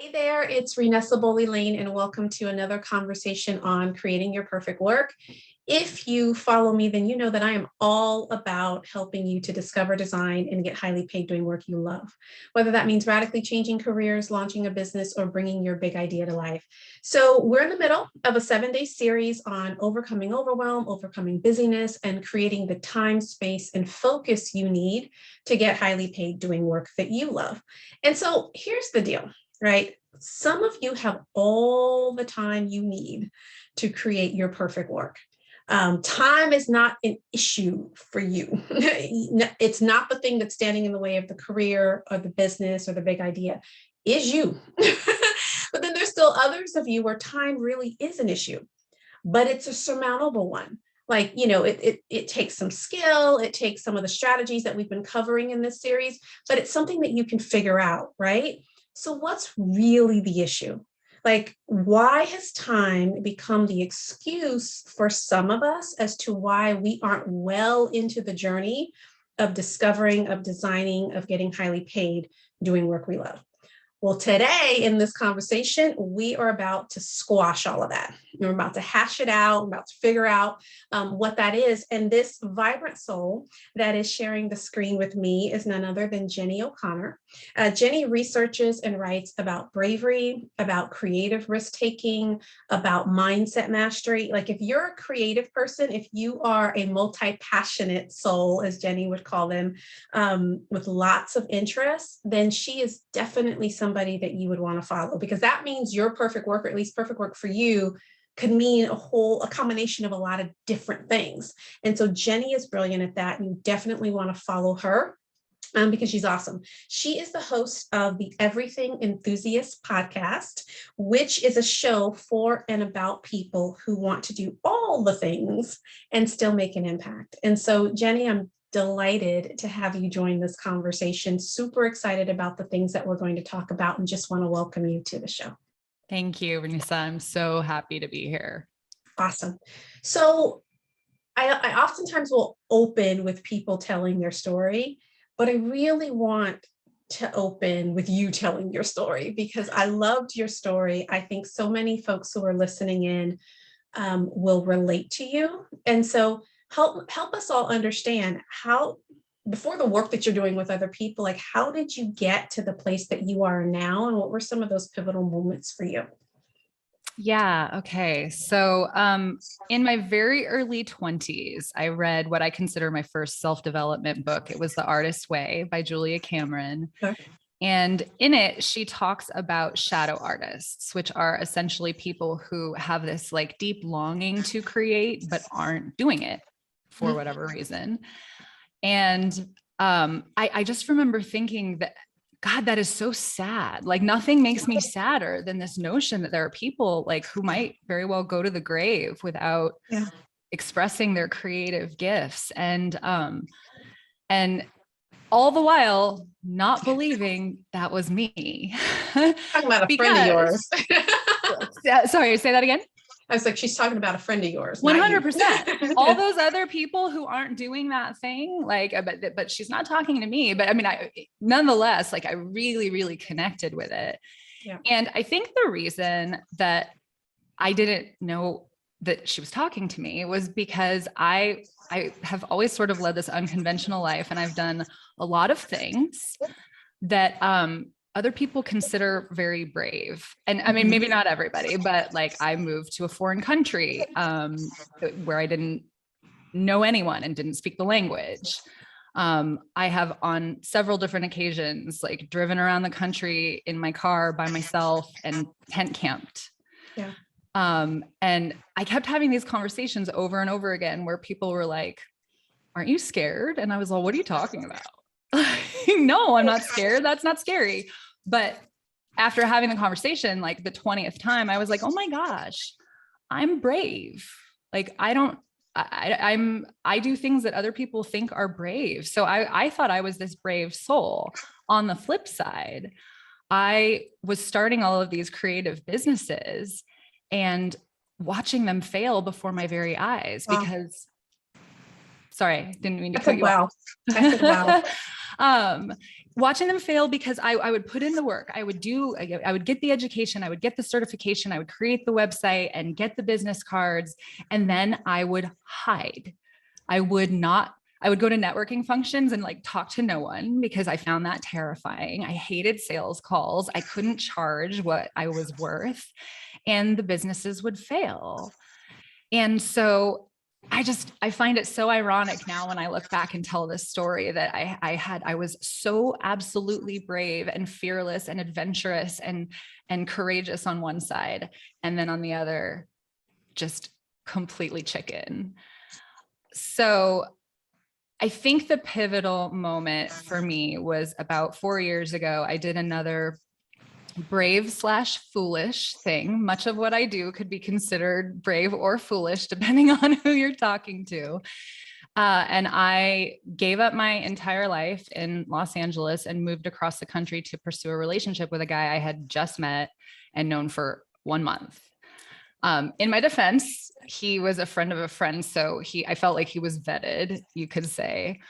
Hey there, it's Renessa Boley-Lane, and welcome to another conversation on creating your perfect work. If you follow me, then you know that I am all about helping you to discover, design, and get highly paid doing work you love, whether that means radically changing careers, launching a business, or bringing your big idea to life. So we're in the middle of a 7-day series on overcoming overwhelm, overcoming busyness, and creating the time, space, and focus you need to get highly paid doing work that you love. And so here's the deal. Right? Some of you have all the time you need to create your perfect work. Time is not an issue for you. It's not the thing that's standing in the way of the career or the business or the big idea. Is you. But then there's still others of you where time really is an issue, but it's a surmountable one. Like, it takes some skill, it takes some of the strategies that we've been covering in this series, but it's something that you can figure out, right? So what's really the issue? Like, why has time become the excuse for some of us as to why we aren't well into the journey of discovering, of designing, of getting highly paid doing work we love? Well, today in this conversation, we are about to squash all of that. We're about to hash it out. We're about to figure out what that is. And this vibrant soul that is sharing the screen with me is none other than Jennie O'Connor. Jennie researches and writes about bravery, about creative risk-taking, about mindset mastery. Like, if you're a creative person, if you are a multi-passionate soul, as Jennie would call them, with lots of interests, then she is definitely somebody that you would want to follow, because that means your perfect work, or at least perfect work for you, could mean a combination of a lot of different things. And so Jennie is brilliant at that. You definitely want to follow her because she's awesome. She is the host of the Everything Enthusiast podcast, which is a show for and about people who want to do all the things and still make an impact. And so, Jennie, I'm delighted to have you join this conversation. Super excited about the things that we're going to talk about, and just want to welcome you to the show. Thank you, Renessa. I'm so happy to be here. Awesome. So I oftentimes will open with people telling their story, but I really want to open with you telling your story, because I loved your story. I think so many folks who are listening in will relate to you. And so help us all understand how, before the work that you're doing with other people, like, how did you get to the place that you are now, and what were some of those pivotal moments for you? Yeah. Okay. So, in my very early 20s, I read what I consider my first self-development book. It was The Artist's Way by Julia Cameron. Okay. And in it, she talks about shadow artists, which are essentially people who have this like deep longing to create, but aren't doing it for whatever reason. And I just remember thinking that, God, that is so sad. Like, nothing makes me sadder than this notion that there are people like who might very well go to the grave without expressing their creative gifts. And all the while not believing that was me. Talking about a friend of yours. Sorry, say that again. I was like, she's talking about a friend of yours. 100%. All those other people who aren't doing that thing, like, but she's not talking to me. But I mean, nonetheless, like, I really, really connected with it. Yeah. And I think the reason that I didn't know that she was talking to me was because I have always sort of led this unconventional life, and I've done a lot of things that other people consider very brave. And I mean, maybe not everybody, but like, I moved to a foreign country where I didn't know anyone and didn't speak the language. I have on several different occasions, like, driven around the country in my car by myself and tent camped. Yeah. And I kept having these conversations over and over again where people were like, aren't you scared? And I was like, what are you talking about? No, I'm not scared. That's not scary. But after having the conversation, like the 20th time, I was like, oh my gosh, I'm brave. Like, I do things that other people think are brave. So I thought I was this brave soul. On the flip side, I was starting all of these creative businesses and watching them fail before my very eyes because, sorry, didn't mean to cut you off. Wow. watching them fail because I would put in the work. I would get the education, I would get the certification, I would create the website and get the business cards. And then I would hide. I would go to networking functions and like talk to no one because I found that terrifying. I hated sales calls. I couldn't charge what I was worth, and the businesses would fail. And so I find it so ironic now when I look back and tell this story that I was so absolutely brave and fearless and adventurous and courageous on one side. And then on the other, just completely chicken. So I think the pivotal moment for me was about 4 years ago. I did another brave/foolish thing. Much of what I do could be considered brave or foolish, depending on who you're talking to. And I gave up my entire life in Los Angeles and moved across the country to pursue a relationship with a guy I had just met and known for 1 month. In my defense, he was a friend of a friend. So I felt like he was vetted, you could say.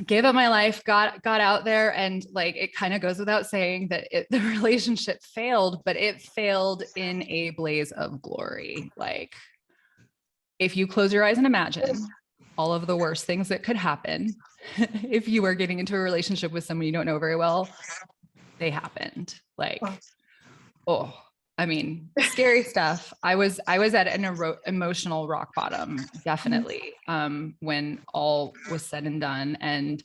Gave up my life, got out there, and like, it kind of goes without saying that the relationship failed, but it failed in a blaze of glory. Like, if you close your eyes and imagine all of the worst things that could happen if you were getting into a relationship with someone you don't know very well, they happened. Like, I mean, scary stuff. I was at an emotional rock bottom, definitely, when all was said and done. And,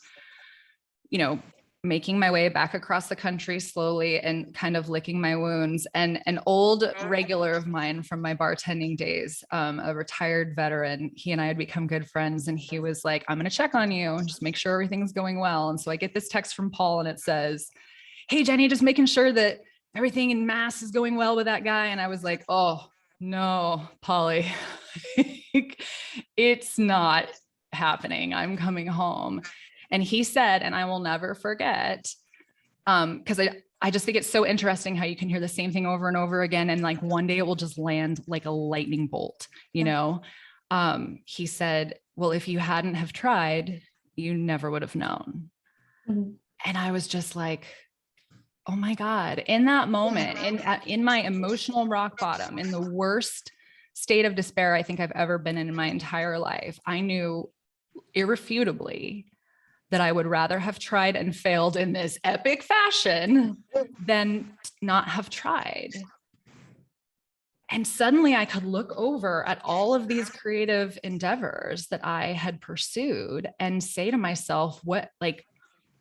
making my way back across the country slowly and kind of licking my wounds. And an old regular of mine from my bartending days, a retired veteran, he and I had become good friends. And he was like, I'm going to check on you and just make sure everything's going well. And so I get this text from Paul and it says, hey, Jennie, just making sure that everything in mass is going well with that guy. And I was like, oh no, Polly, it's not happening. I'm coming home. And he said, and I will never forget, because I just think it's so interesting how you can hear the same thing over and over again. And like one day it will just land like a lightning bolt, he said, well, if you hadn't have tried, you never would have known. Mm-hmm. And I was just like, oh my God, in that moment, in my emotional rock bottom, in the worst state of despair I think I've ever been in my entire life, I knew irrefutably that I would rather have tried and failed in this epic fashion than not have tried. And suddenly I could look over at all of these creative endeavors that I had pursued and say to myself,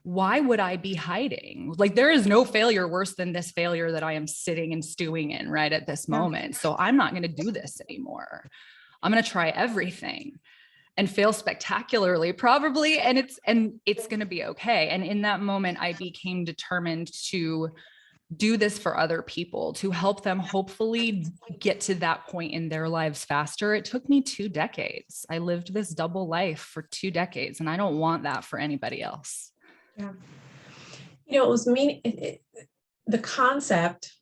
why would I be hiding? Like, there is no failure worse than this failure that I am sitting and stewing in right at this moment. So I'm not going to do this anymore. I'm going to try everything and fail spectacularly, probably. And it's going to be okay. And in that moment, I became determined to do this for other people, to help them hopefully get to that point in their lives faster. It took me 2 decades. I lived this double life for 2 decades, and I don't want that for anybody else. Yeah. It was the concept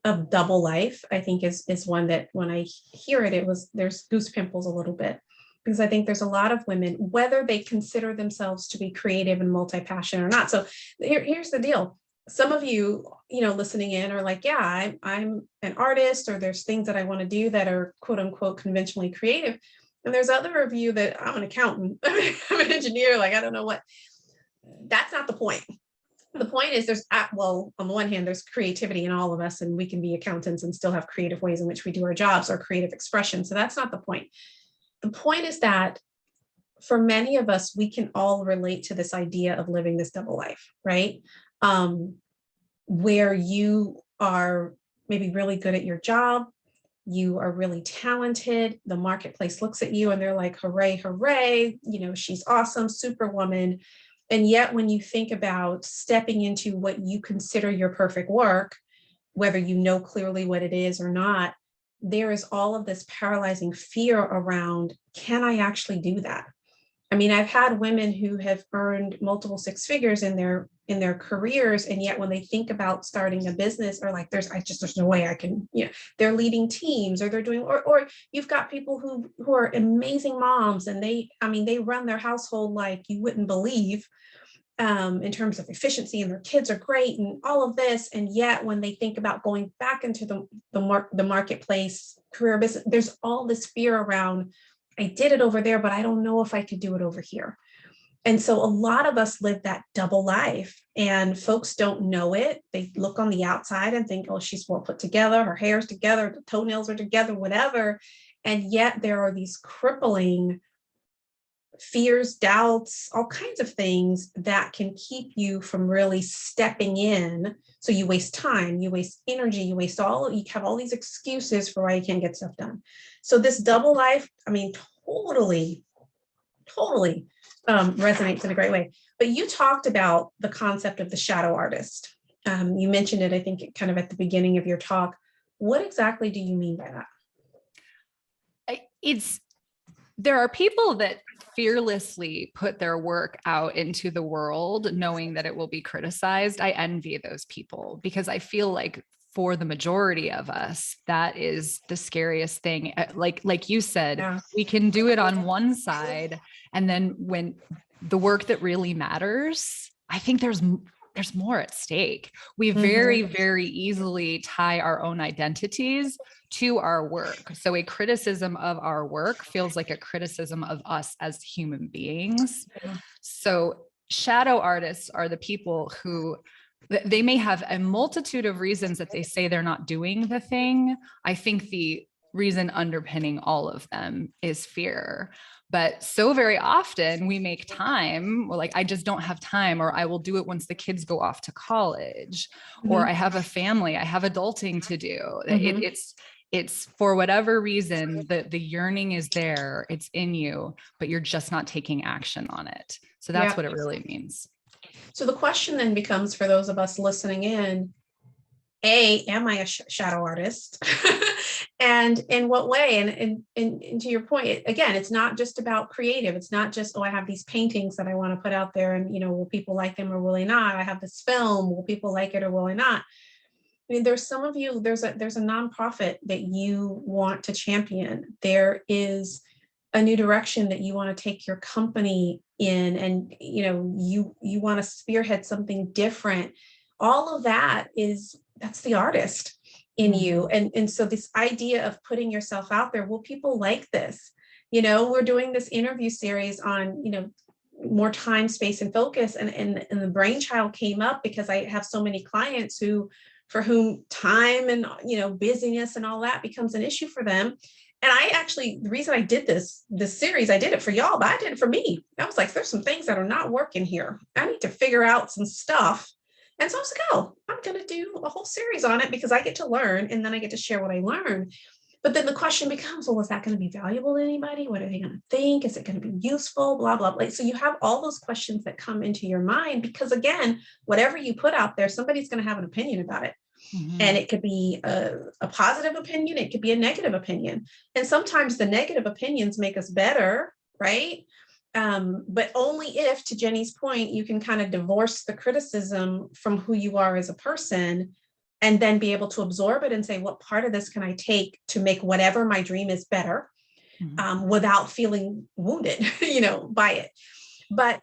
of double life, I think is one that when I hear it, there's goose pimples a little bit, because I think there's a lot of women, whether they consider themselves to be creative and multi-passionate or not. So here's the deal. Some of you, listening in are like, yeah, I'm an artist, or there's things that I want to do that are quote unquote conventionally creative. And there's other of you that I'm an accountant, I'm an engineer, like, I don't know what. That's not the point. The point is on the one hand, there's creativity in all of us, and we can be accountants and still have creative ways in which we do our jobs or creative expression. So that's not the point. The point is that for many of us, we can all relate to this idea of living this double life, right? Where you are maybe really good at your job, you are really talented, the marketplace looks at you and they're like, hooray, hooray, she's awesome, superwoman. And yet when you think about stepping into what you consider your perfect work, whether you know clearly what it is or not, there is all of this paralyzing fear around, can I actually do that? I mean, I've had women who have earned multiple 6 figures in their careers, and yet when they think about starting a business, are like, there's no way I can, they're leading teams, or they're doing, or you've got people who are amazing moms, and they run their household like you wouldn't believe. in terms of efficiency, and their kids are great and all of this. And yet when they think about going back into the marketplace, career business, there's all this fear around, I did it over there, but I don't know if I could do it over here. And so a lot of us live that double life, and folks don't know it. They look on the outside and think, oh, she's well put together, her hair's together, the toenails are together, whatever. And yet there are these crippling fears, doubts, all kinds of things that can keep you from really stepping in. So you waste time, you waste energy, you have all these excuses for why you can't get stuff done. So this double life, I mean, totally resonates in a great way. But you talked about the concept of the shadow artist. You mentioned it, I think, kind of at the beginning of your talk. What exactly do you mean by that? There are people that fearlessly put their work out into the world, knowing that it will be criticized. I envy those people, because I feel like for the majority of us, that is the scariest thing. Like you said, yeah, we can do it on one side, and then when the work that really matters, I think there's more at stake. We very, very easily tie our own identities to our work. So a criticism of our work feels like a criticism of us as human beings. So shadow artists are the people who, they may have a multitude of reasons that they say they're not doing the thing. I think the reason underpinning all of them is fear. But so very often we make time, or like, I just don't have time, or I will do it once the kids go off to college, or I have a family, I have adulting to do. It's for whatever reason, the yearning is there, it's in you, but you're just not taking action on it. So that's what it really means. So the question then becomes, for those of us listening in, am I a shadow artist? And in what way? And to your point, again, it's not just about creative. It's not just, oh, I have these paintings that I want to put out there, and, will people like them or will they not? I have this film, will people like it or will they not? I mean, there's some of you, there's a nonprofit that you want to champion. There is a new direction that you want to take your company in, and you want to spearhead something different. All of that that's the artist in you. And so this idea of putting yourself out there, will people like this? We're doing this interview series on, more time, space, and focus. And the brainchild came up because I have so many clients for whom time and, busyness and all that becomes an issue for them. And the reason I did this series, I did it for y'all, but I did it for me. I was like, there's some things that are not working here. I need to figure out some stuff. And so I was like, oh, I'm going to do a whole series on it, because I get to learn, and then I get to share what I learned. But then the question becomes, well, is that going to be valuable to anybody? What are they going to think? Is it going to be useful? Blah, blah, blah. So you have all those questions that come into your mind, because again, whatever you put out there, somebody's going to have an opinion about it. And it could be a positive opinion. It could be a negative opinion. And sometimes the negative opinions make us better, right? But only if, to Jenny's point, you can kind of divorce the criticism from who you are as a person, and then be able to absorb it and say, what part of this can I take to make whatever my dream is better, without feeling wounded, by it. But,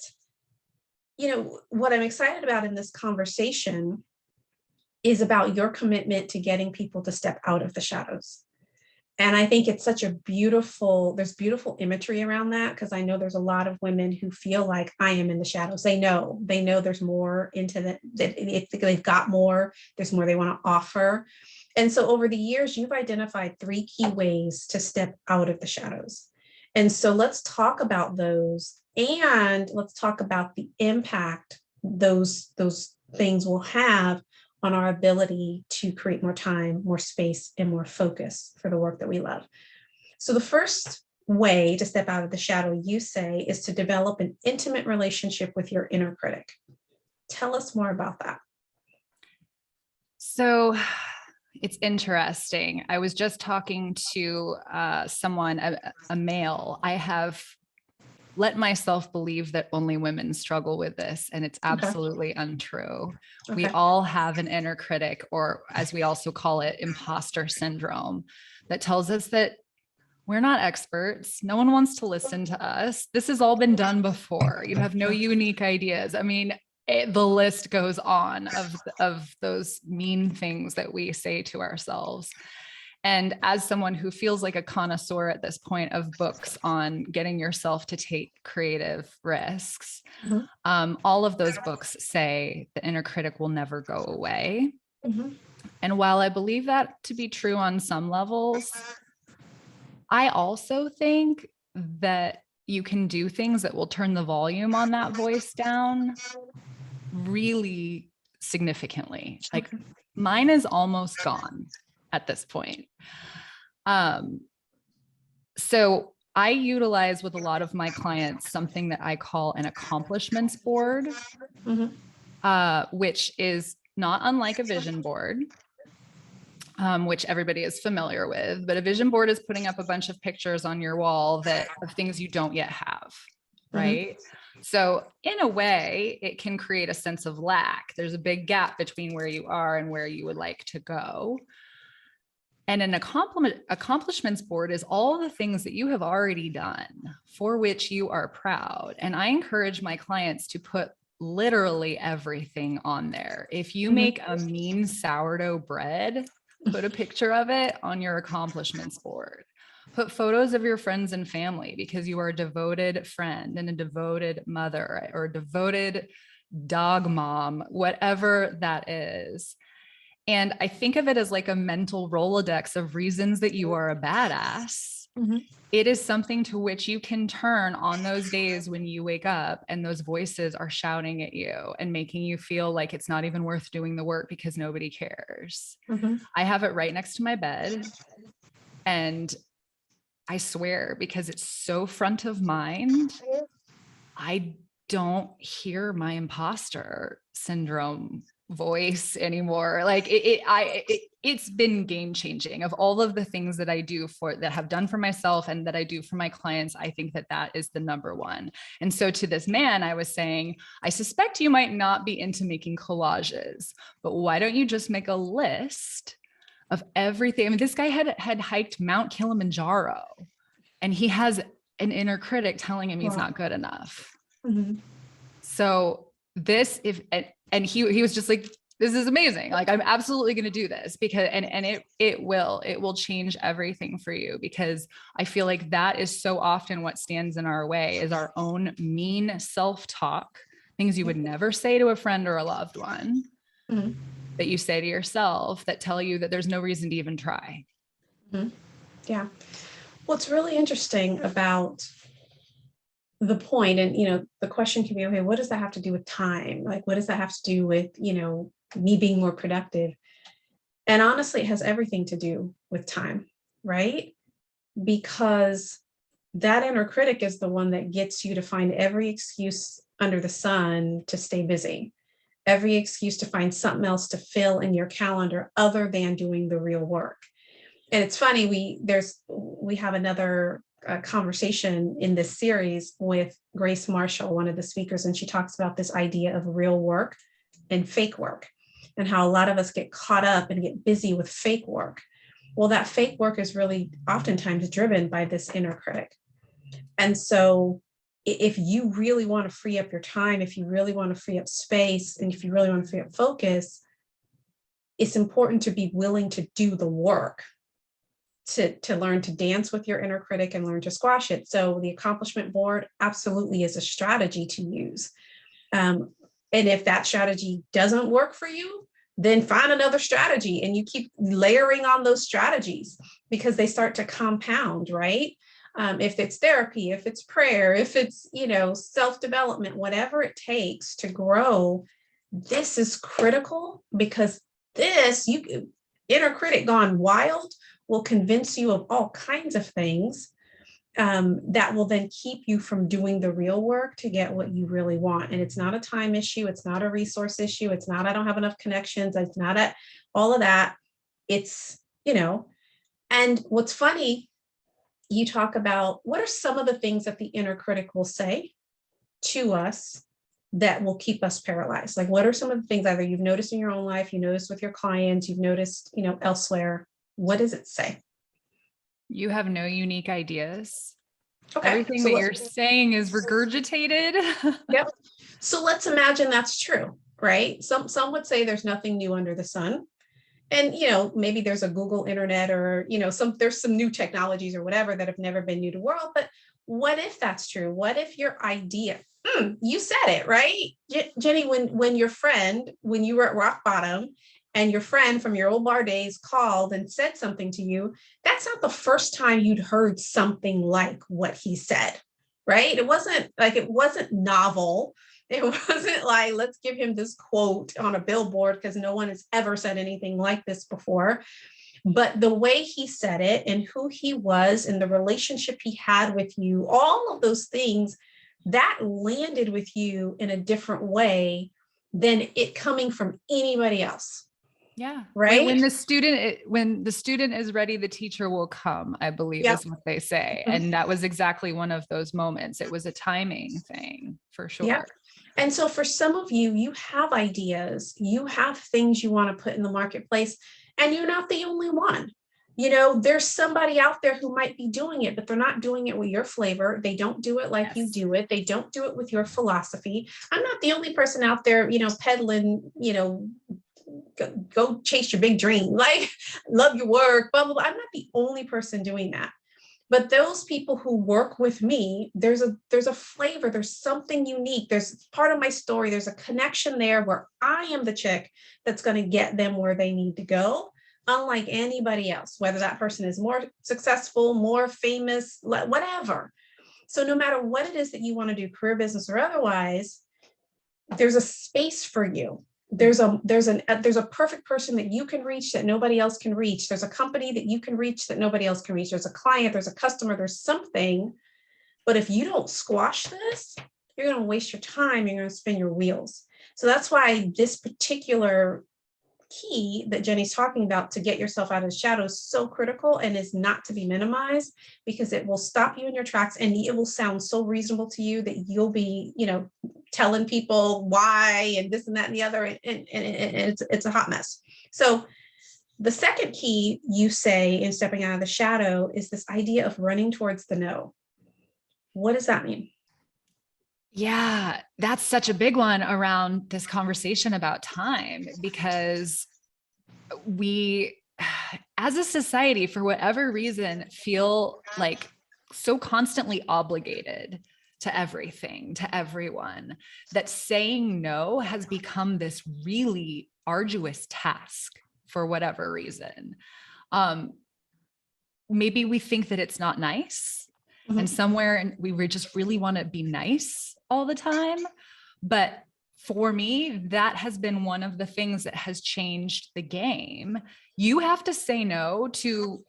what I'm excited about in this conversation is about your commitment to getting people to step out of the shadows. And I think it's there's beautiful imagery around that, because I know there's a lot of women who feel like, I am in the shadows. They know there's more into that they've got more, there's more they want to offer. And so over the years, you've identified 3 key ways to step out of the shadows. And so let's talk about those, and let's talk about the impact those things will have on our ability to create more time, more space, and more focus for the work that we love. So the first way to step out of the shadow, you say, is to develop an intimate relationship with your inner critic. Tell us more about that. So it's interesting. I was just talking to someone, a male. I have let myself believe that only women struggle with this, and it's absolutely untrue. We all have an inner critic, or as we also call it, imposter syndrome, that tells us that We're not experts. No one wants to listen to us. This has all been done before. You have no unique ideas. I mean, the list goes on of those mean things that we say to ourselves. And as someone who feels like a connoisseur at this point of books on getting yourself to take creative risks, all of those books say the inner critic will never go away. And while I believe that to be true on some levels, I also think that you can do things that will turn the volume on that voice down really significantly. Like mine is almost gone at this point. So I utilize with a lot of my clients something that I call an accomplishments board, which is not unlike a vision board, which everybody is familiar with. But a vision board is putting up a bunch of pictures on your wall of things you don't yet have, right? So in a way, it can create a sense of lack. There's a big gap between where you are and where you would like to go. And an accomplishments board is all the things that you have already done for which you are proud. And I encourage my clients to put literally everything on there. If you make a mean sourdough bread, put a picture of it on your accomplishments board. Put photos of your friends and family because you are a devoted friend and a devoted mother or a devoted dog mom, whatever that is. And I think of it as like a mental Rolodex of reasons that you are a badass. It is something to which you can turn on those days when you wake up and those voices are shouting at you and making you feel like it's not even worth doing the work because nobody cares. I have it right next to my bed. And I swear, because it's so front of mind, I don't hear my imposter syndrome voice anymore. Like it's been game changing. Of all of the things that I do that have done for myself and that I do for my clients, I think that is the number one. And so to this man, I was saying, I suspect you might not be into making collages, but why don't you just make a list of everything? I mean, this guy had hiked Mount Kilimanjaro and he has an inner critic telling him he's not good enough. So and he was just like, this is amazing. Like, I'm absolutely going to do this because, and it will change everything for you, because I feel like that is so often what stands in our way is our own mean self-talk, things you would never say to a friend or a loved one that you say to yourself that tell you that there's no reason to even try. Yeah. What's really interesting about the point, and the question can be, okay, what does that have to do with time? Like, what does that have to do with me being more productive? And honestly, it has everything to do with time, right? Because that inner critic is the one that gets you to find every excuse under the sun to stay busy, every excuse to find something else to fill in your calendar other than doing the real work. And it's funny, we have another conversation in this series with Grace Marshall, one of the speakers, and she talks about this idea of real work and fake work, and how a lot of us get caught up and get busy with fake work. Well, that fake work is really oftentimes driven by this inner critic. And so if you really want to free up your time, if you really want to free up space, and if you really want to free up focus, it's important to be willing to do the work, to learn to dance with your inner critic and learn to squash it. So the accomplishment board absolutely is a strategy to use. And if that strategy doesn't work for you, then find another strategy and you keep layering on those strategies because they start to compound, right? If it's therapy, if it's prayer, if it's, self-development, whatever it takes to grow, this is critical, because inner critic gone wild will convince you of all kinds of things that will then keep you from doing the real work to get what you really want. And it's not a time issue. It's not a resource issue. It's not, I don't have enough connections. It's not all of that. It's, and what's funny, you talk about what are some of the things that the inner critic will say to us that will keep us paralyzed? Like, what are some of the things either you've noticed in your own life, you noticed with your clients, you've noticed, elsewhere? What does it say? You have no unique ideas. Okay, Everything so that you're saying is regurgitated. yep. So let's imagine that's true, right? Some would say there's nothing new under the sun. And maybe there's a Google internet, or there's some new technologies or whatever that have never been new to the world. But what if that's true? What if your idea, you said it, right? Jenny, when you were at rock bottom and your friend from your old bar days called and said something to you, that's not the first time you'd heard something like what he said, right? It wasn't novel. It wasn't like, let's give him this quote on a billboard, because no one has ever said anything like this before. But the way he said it and who he was and the relationship he had with you, all of those things, that landed with you in a different way than it coming from anybody else. Yeah. Right. When the student is ready, the teacher will come, I believe, Yep. is what they say. And that was exactly one of those moments. It was a timing thing for sure. Yep. And so for some of you, you have ideas, you have things you want to put in the marketplace, and you're not the only one. There's somebody out there who might be doing it, but they're not doing it with your flavor. They don't do it like you do it. They don't do it with your philosophy. I'm not the only person out there, peddling, go chase your big dream, like love your work, blah, blah, blah. I'm not the only person doing that. But those people who work with me, there's a flavor, there's something unique. There's part of my story. There's a connection there where I am the chick that's going to get them where they need to go, unlike anybody else, whether that person is more successful, more famous, whatever. So no matter what it is that you want to do, career, business, or otherwise, there's a space for you. There's a perfect person that you can reach that nobody else can reach. There's a company that you can reach that nobody else can reach. There's a client, there's a customer, there's something. But if you don't squash this, you're going to waste your time. You're going to spin your wheels. So that's why this particular key that Jenny's talking about to get yourself out of the shadow is so critical and is not to be minimized, because it will stop you in your tracks and it will sound so reasonable to you that you'll be, telling people why and this and that and the other, and it's a hot mess. So the second key you say in stepping out of the shadow is this idea of running towards the no. What does that mean? Yeah, that's such a big one around this conversation about time, because we, as a society, for whatever reason, feel like so constantly obligated to everything, to everyone, that saying no has become this really arduous task for whatever reason. Maybe we think that it's not nice. And somewhere we just really want to be nice all the time. But for me, that has been one of the things that has changed the game. You have to say no to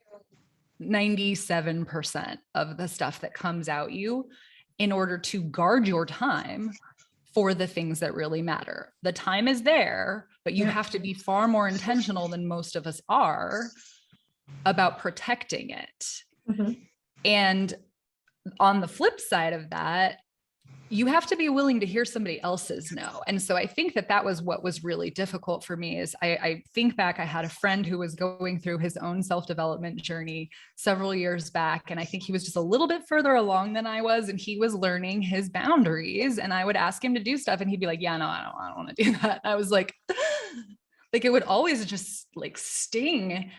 97% of the stuff that comes out you in order to guard your time for the things that really matter. The time is there, but you have to be far more intentional than most of us are about protecting it. And on the flip side of that, you have to be willing to hear somebody else's no. And so I think that was what was really difficult for me. Is I think back, I had a friend who was going through his own self-development journey several years back. And I think he was just a little bit further along than I was. And he was learning his boundaries. And I would ask him to do stuff and he'd be like, yeah, no, I don't want to do that. I was like it would always just like sting.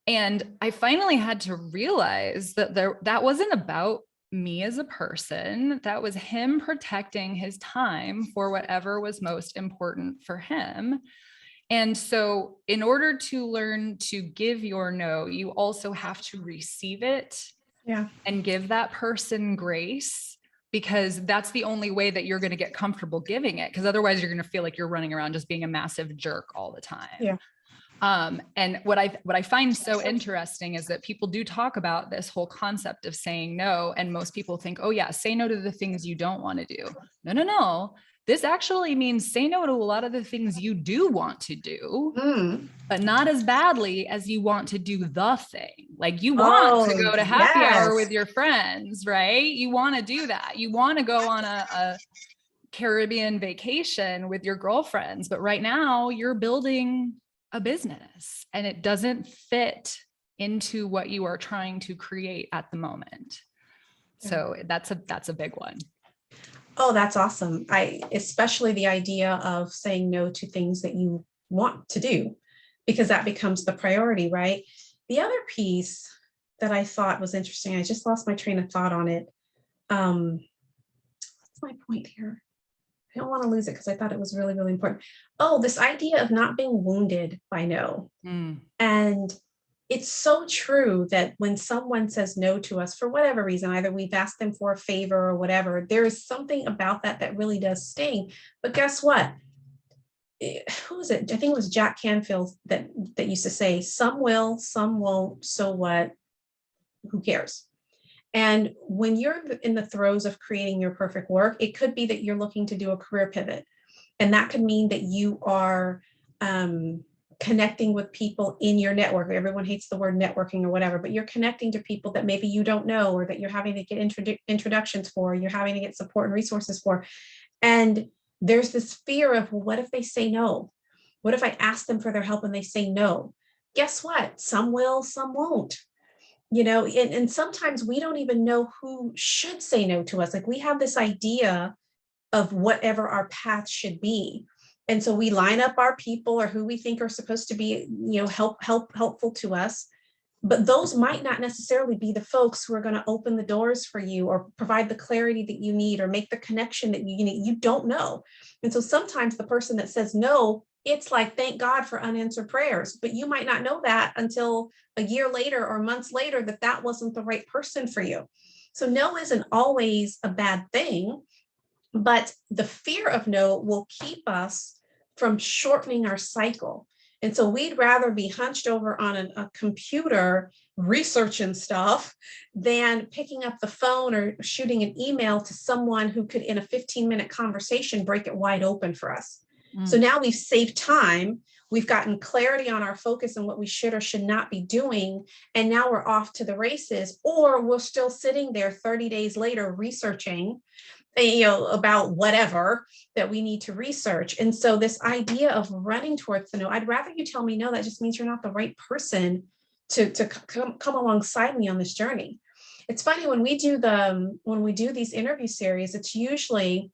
And I finally had to realize that that wasn't about me as a person. That was him protecting his time for whatever was most important for him. And so in order to learn to give your no, you also have to receive it and give that person grace, because that's the only way that you're going to get comfortable giving it. Because otherwise you're going to feel like you're running around just being a massive jerk all the time. And what I find so interesting is that people do talk about this whole concept of saying no. And most people think, oh yeah, say no to the things you don't want to do. No. This actually means say no to a lot of the things you do want to do, but not as badly as you want to do the thing. Like you want to go to happy hour with your friends, right? You want to do that. You want to go on a Caribbean vacation with your girlfriends, but right now you're building a business and it doesn't fit into what you are trying to create at the moment. So that's a big one. Oh, that's awesome. Especially the idea of saying no to things that you want to do, because that becomes the priority, right? The other piece that I thought was interesting, I just lost my train of thought on it. What's my point here? I don't want to lose it because I thought it was really, really important. Oh, this idea of not being wounded by no. And it's so true that when someone says no to us for whatever reason, either we've asked them for a favor or whatever, there is something about that that really does sting. But guess what? Who was it? I think it was Jack Canfield that used to say, some will, some won't, so what? Who cares? And when you're in the throes of creating your perfect work, it could be that you're looking to do a career pivot. And that could mean that you are connecting with people in your network. Everyone hates the word networking or whatever, but you're connecting to people that maybe you don't know, or that you're having to get introductions for, you're having to get support and resources for. And there's this fear of, well, what if they say no? What if I ask them for their help and they say no? Guess what? Some will, some won't. And sometimes we don't even know who should say no to us. Like, we have this idea of whatever our path should be. And so we line up our people or who we think are supposed to be, helpful to us. But those might not necessarily be the folks who are going to open the doors for you or provide the clarity that you need or make the connection that you need. You don't know. And so sometimes the person that says no, it's like, thank God for unanswered prayers. But you might not know that until a year later or months later that wasn't the right person for you. So no isn't always a bad thing, but the fear of no will keep us from shortening our cycle. And so we'd rather be hunched over on a computer researching stuff than picking up the phone or shooting an email to someone who could, in a 15-minute conversation, break it wide open for us. So now we've saved time. We've gotten clarity on our focus and what we should or should not be doing. And now we're off to the races, or we're still sitting there 30 days later researching about whatever that we need to research. And so this idea of running towards the no, I'd rather you tell me no, that just means you're not the right person to come alongside me on this journey. It's funny, when we do these interview series, it's usually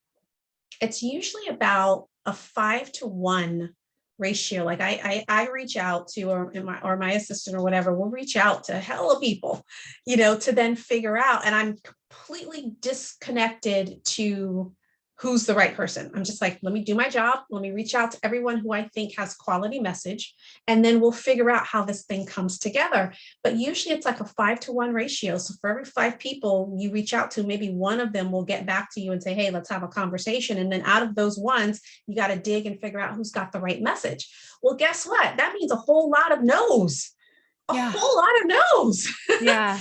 about a 5-to-1 ratio. Like I reach out to, or my assistant or whatever will reach out to hella people, to then figure out, and I'm completely disconnected to who's the right person. I'm just like, let me do my job. Let me reach out to everyone who I think has quality message, and then we'll figure out how this thing comes together. But usually it's like a 5-to-1 ratio. So for every 5 people you reach out to, maybe one of them will get back to you and say, hey, let's have a conversation. And then out of those ones, you got to dig and figure out who's got the right message. Well, guess what? That means a whole lot of no's. A whole lot of no's. Yeah.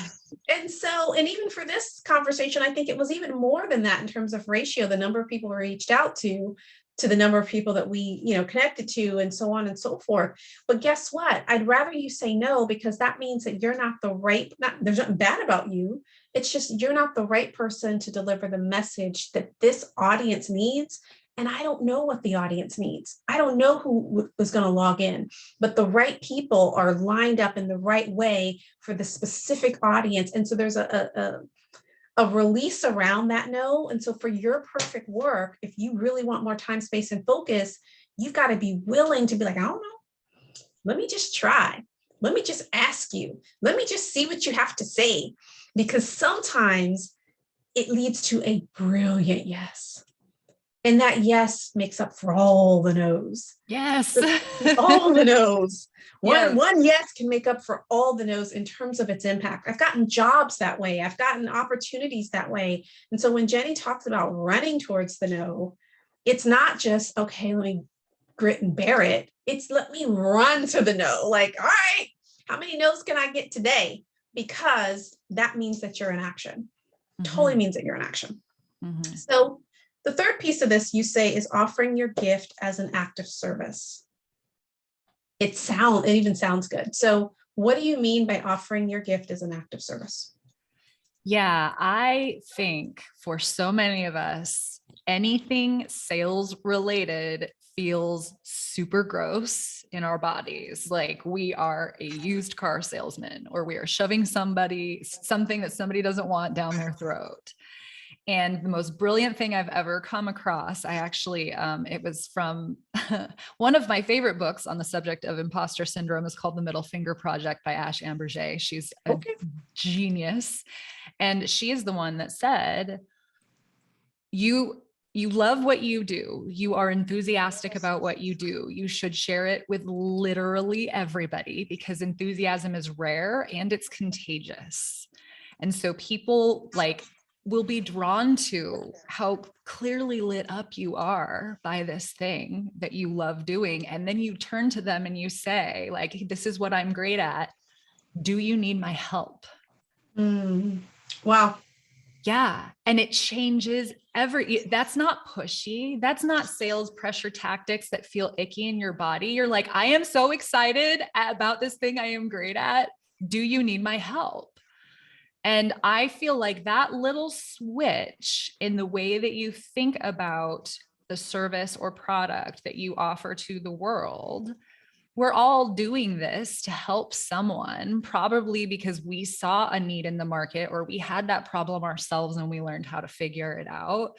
And even for this conversation, I think it was even more than that in terms of ratio, the number of people we reached out to the number of people that we, connected to, and so on and so forth. But guess what? I'd rather you say no, because that means that you're not the right, there's nothing bad about you. It's just, you're not the right person to deliver the message that this audience needs. And I don't know what the audience needs. I don't know who was going to log in, but the right people are lined up in the right way for the specific audience. And so there's a release around that no. And so for your perfect work, if you really want more time, space, and focus, you've got to be willing to be like, I don't know. Let me just try. Let me just ask you. Let me just see what you have to say. Because sometimes it leads to a brilliant yes. And that yes makes up for all the no's. Yes. All the no's. Yes. One yes can make up for all the no's in terms of its impact. I've gotten jobs that way. I've gotten opportunities that way. And so when Jennie talks about running towards the no, it's not just, okay, let me grit and bear it. It's let me run to the no. Like, all right, how many no's can I get today? Because that means that you're in action. Totally means that you're in action. So the third piece of this, you say, is offering your gift as an act of service. It even sounds good. So what do you mean by offering your gift as an act of service? Yeah, I think for so many of us, anything sales related feels super gross in our bodies. Like we are a used car salesman, or we are shoving something that somebody doesn't want down their throat. And the most brilliant thing I've ever come across, I actually, it was from one of my favorite books on the subject of imposter syndrome, is called The Middle Finger Project by Ash Amberjay. She's a genius. And she is the one that said, you love what you do. You are enthusiastic about what you do. You should share it with literally everybody, because enthusiasm is rare and it's contagious. And so people like will be drawn to how clearly lit up you are by this thing that you love doing. And then you turn to them and you say, like, this is what I'm great at. Do you need my help? Wow. Yeah. And it changes that's not pushy. That's not sales pressure tactics that feel icky in your body. You're like, I am so excited about this thing I am great at. Do you need my help? And I feel like that little switch in the way that you think about the service or product that you offer to the world, we're all doing this to help someone, probably because we saw a need in the market, or we had that problem ourselves and we learned how to figure it out.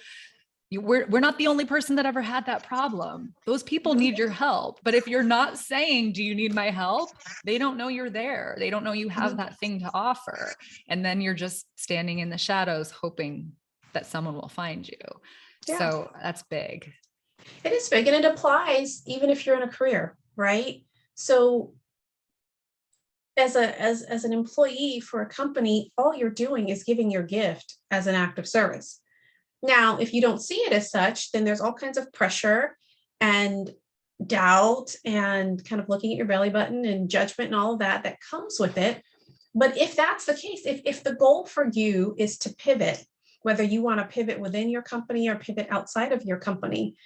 We're not the only person that ever had that problem. Those people need your help. But if you're not saying, do you need my help? They don't know you're there. They don't know you have that thing to offer. And then you're just standing in the shadows, hoping that someone will find you. Yeah. So that's big. It is big, and it applies even if you're in a career, right? So as an employee for a company, all you're doing is giving your gift as an act of service. Now, if you don't see it as such, then there's all kinds of pressure and doubt and kind of looking at your belly button and judgment and all of that that comes with it. But if that's the case, if the goal for you is to pivot, whether you want to pivot within your company or pivot outside of your company,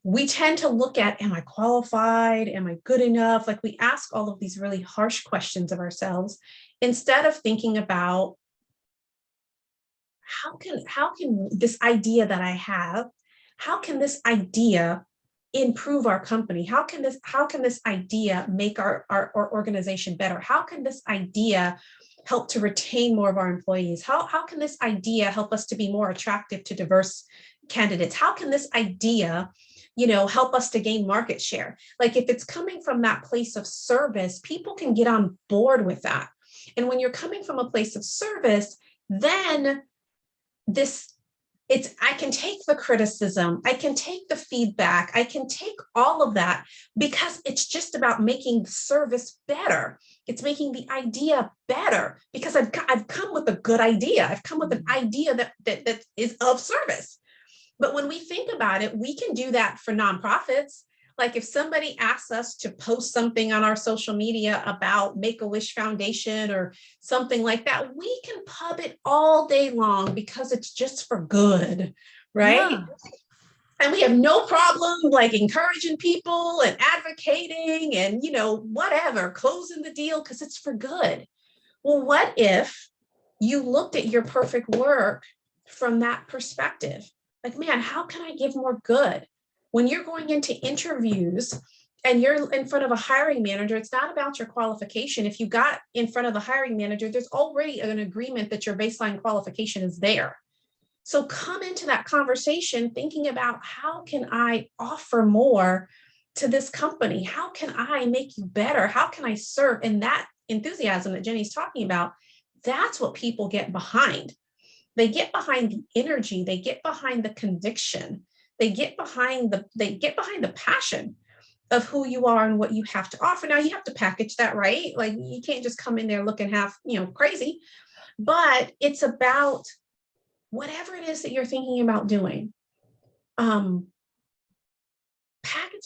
we tend to look at, am I qualified? Am I good enough? Like we ask all of these really harsh questions of ourselves instead of thinking about, how can this idea that I have, how can this idea improve our company? How can this idea make our organization better? How can this idea help to retain more of our employees? How can this idea help us to be more attractive to diverse candidates? How can this idea, help us to gain market share? Like if it's coming from that place of service, people can get on board with that. And when you're coming from a place of service, then I can take the criticism, I can take the feedback, I can take all of that, because it's just about making the service better. It's making the idea better, because I've come with a good idea. I've come with an idea that is of service. But when we think about it, we can do that for nonprofits. Like if somebody asks us to post something on our social media about Make-A-Wish Foundation or something like that, we can pub it all day long because it's just for good, right? Yeah. And we have no problem like encouraging people and advocating and, whatever, closing the deal because it's for good. Well, what if you looked at your perfect work from that perspective? Like, man, how can I give more good? When you're going into interviews and you're in front of a hiring manager, it's not about your qualification. If you got in front of the hiring manager, there's already an agreement that your baseline qualification is there. So come into that conversation thinking about, how can I offer more to this company? How can I make you better? How can I serve? And that enthusiasm that Jenny's talking about, that's what people get behind. They get behind the energy. They get behind the conviction. They get behind the passion of who you are and what you have to offer. Now you have to package that right. Like you can't just come in there looking half, crazy, but it's about whatever it is that you're thinking about doing. Package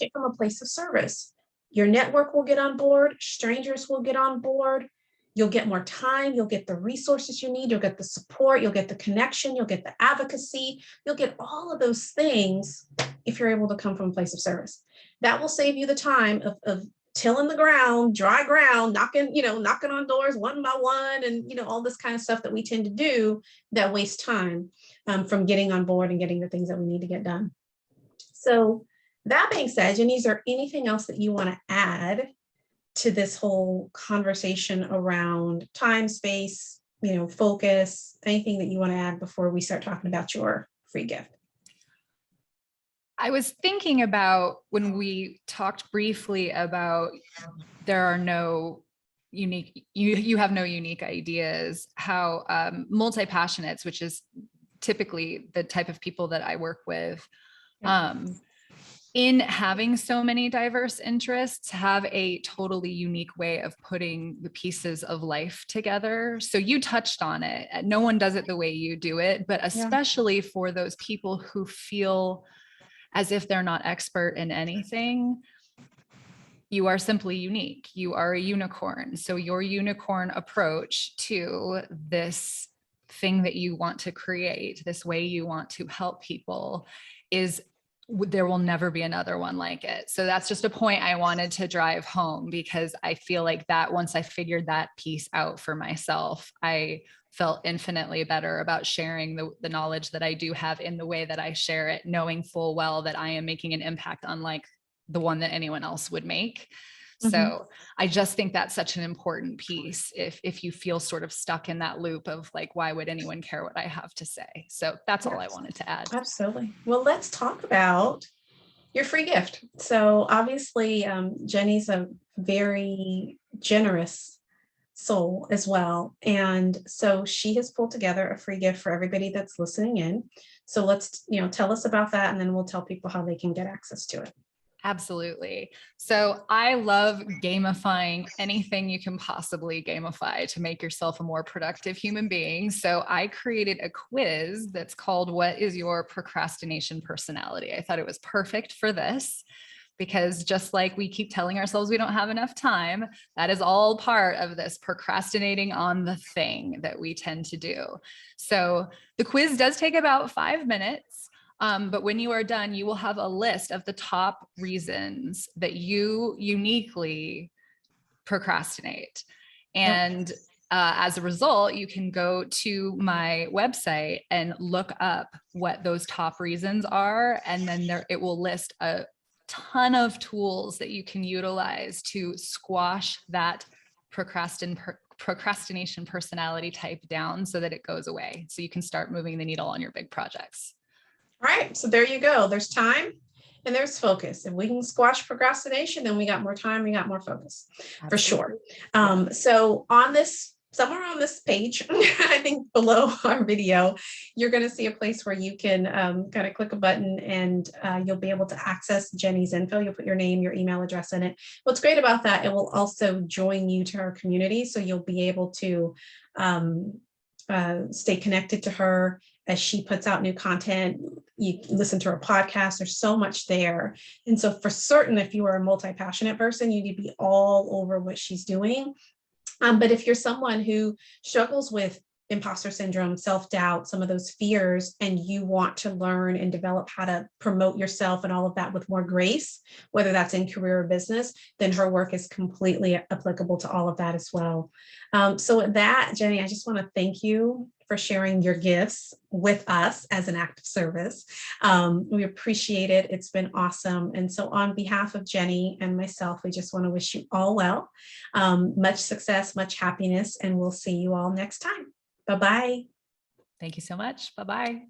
it from a place of service. Your network will get on board. Strangers will get on board. You'll get more time. You'll get the resources you need. You'll get the support. You'll get the connection. You'll get the advocacy. You'll get all of those things if you're able to come from a place of service. That will save you the time of tilling the ground, dry ground, knocking on doors one by one, and all this kind of stuff that we tend to do that wastes time from getting on board and getting the things that we need to get done. So That being said, Jennie, is there anything else that you want to add to this whole conversation around time, space, focus, anything that you want to add before we start talking about your free gift? I was thinking about when we talked briefly about there are no unique, you have no unique ideas, how multi-passionates, which is typically the type of people that I work with, in having so many diverse interests, have a totally unique way of putting the pieces of life together. So you touched on it. No one does it the way you do it, but especially for those people who feel as if they're not expert in anything, you are simply unique. You are a unicorn. So your unicorn approach to this thing that you want to create, this way you want to help people, is there will never be another one like it. So that's just a point I wanted to drive home, because I feel like that once I figured that piece out for myself, I felt infinitely better about sharing the knowledge that I do have in the way that I share it, knowing full well that I am making an impact unlike the one that anyone else would make. So I just think that's such an important piece if you feel sort of stuck in that loop of like, why would anyone care what I have to say? So that's all I wanted to add. Absolutely. Well, let's talk about your free gift. So obviously, Jennie's a very generous soul as well. And so she has pulled together a free gift for everybody that's listening in. So let's, tell us about that, and then we'll tell people how they can get access to it. Absolutely. So I love gamifying anything you can possibly gamify to make yourself a more productive human being. So I created a quiz that's called "What is your procrastination personality?" I thought it was perfect for this, because just like we keep telling ourselves we don't have enough time, that is all part of this procrastinating on the thing that we tend to do. So the quiz does take about 5 minutes. But when you are done, you will have a list of the top reasons that you uniquely procrastinate. And as a result, you can go to my website and look up what those top reasons are. And then it will list a ton of tools that you can utilize to squash that procrastination personality type down so that it goes away. So you can start moving the needle on your big projects. All right, so there you go. There's time and there's focus. If we can squash procrastination, then we got more time, we got more focus. Absolutely. For sure. So on this, somewhere on this page, I think below our video, you're going to see a place where you can kind of click a button, and you'll be able to access Jennie's info. You'll put your name, your email address in it. What's great about that, it will also join you to her community. So you'll be able to stay connected to her as she puts out new content. You listen to her podcast. There's so much there. And so for certain, if you are a multi-passionate person, you need to be all over what she's doing. But if you're someone who struggles with imposter syndrome, self-doubt, some of those fears, and you want to learn and develop how to promote yourself and all of that with more grace, whether that's in career or business, then her work is completely applicable to all of that as well. So with that, Jennie, I just want to thank you for sharing your gifts with us as an act of service. We appreciate it. It's been awesome. And so on behalf of Jennie and myself, we just want to wish you all well, much success, much happiness, and we'll see you all next time. Bye-bye. Thank you so much. Bye-bye.